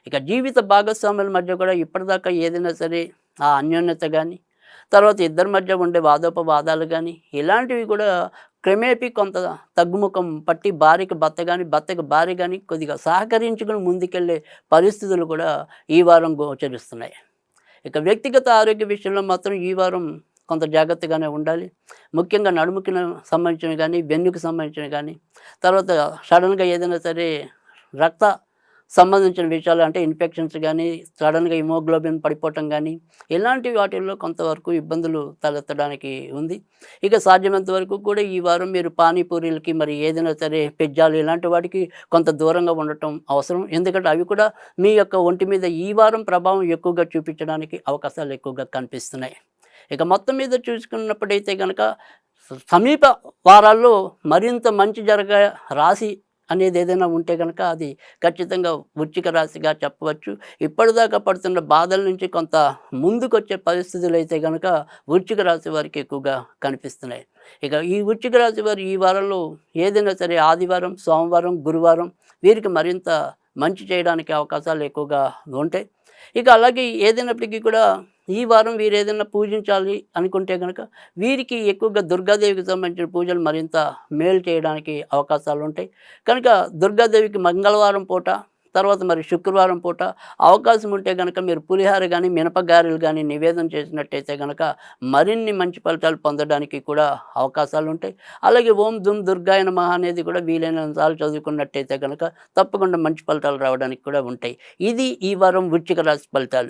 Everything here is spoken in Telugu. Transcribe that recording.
ఇక జీవిత భాగస్వాముల మధ్య కూడా ఇప్పటిదాకా ఏదైనా సరే ఆ అన్యోన్యత గానీ, తర్వాత ఇద్దరి మధ్య ఉండే వాదోపవాదాలు గానీ, ఇలాంటివి కూడా క్రమేపీ కొంత తగ్గుముఖం పట్టి భార్యకి భర్త గాని, భర్తకి భార్య గాని కొద్దిగా సహకరించుకొని ముందుకెళ్ళే పరిస్థితులు కూడా ఈ వారం గోచరిస్తున్నాయి. ఇక వ్యక్తిగత ఆరోగ్య విషయంలో మాత్రం ఈ వారం కొంత జాగ్రత్తగానే ఉండాలి. ముఖ్యంగా నడుముకి సంబంధించినవి గానీ, వెన్నుకి సంబంధించినవి గానీ, తర్వాత సడెన్‌గా ఏదైనా సరే రక్త సంబంధించిన విషయాలు అంటే ఇన్ఫెక్షన్స్ గానీ, సడెన్‌గా హిమోగ్లోబిన్ పడిపోవటం గానీ, ఇలాంటి వాటిల్లో కొంతవరకు ఇబ్బందులు తలెత్తడానికి ఉంది. ఇక సాధ్యమైనంత వరకు కూడా ఈ వారం మీరు పానీపూరీలకి మరి ఏదైనా సరే పిజ్జాలు ఇలాంటి వాటికి కొంత దూరంగా ఉండటం అవసరం. ఎందుకంటే అవి కూడా మీ యొక్క ఒంటి మీద ఈ వారం ప్రభావం ఎక్కువగా చూపించడానికి అవకాశాలు ఎక్కువగా కనిపిస్తున్నాయి. ఇక మొత్తం మీద చూసుకున్నప్పుడైతే గనక సమీప వారాల్లో మరింత మంచి రాశి అనేది ఏదైనా ఉంటే గనక అది ఖచ్చితంగా వృశ్చిక రాశిగా చెప్పవచ్చు. ఇప్పటిదాకా పడుతున్న బాధల నుంచి కొంత ముందుకొచ్చే పరిస్థితులైతే గనక వృశ్చిక రాశి వారికి ఎక్కువగా కనిపిస్తున్నాయి. ఇక ఈ వృశ్చిక రాశి వారు ఈ వారంలో ఏదైనా సరే ఆదివారం, సోమవారం, గురువారం వీరికి మరింత మంచి చేయడానికి అవకాశాలు ఎక్కువగా ఉంటాయి. ఇక అలాగే ఏదైనప్పటికీ కూడా ఈ వారం వీరు ఏదైనా పూజించాలి అనుకుంటే గనక వీరికి ఎక్కువగా దుర్గాదేవికి సంబంధించిన పూజలు మరింత మేలు చేయడానికి అవకాశాలు ఉంటాయి. కనుక దుర్గాదేవికి మంగళవారం పూట, తర్వాత మరి శుక్రవారం పూట అవకాశం ఉంటే గనక మీరు పులిహార గానీ, మినపగారెలు గానీ నివేదన చేసినట్టయితే గనక మరిన్ని మంచి ఫలితాలు పొందడానికి కూడా అవకాశాలుంటాయి. అలాగే ఓం దుమ్ దుర్గాయ నమః అనేది కూడా వీలైనంత సార్లు చదువుకున్నట్టయితే గనక తప్పకుండా మంచి ఫలితాలు రావడానికి కూడా ఉంటాయి. ఇది ఈ వారం వృశ్చిక రాశి ఫలితాలు.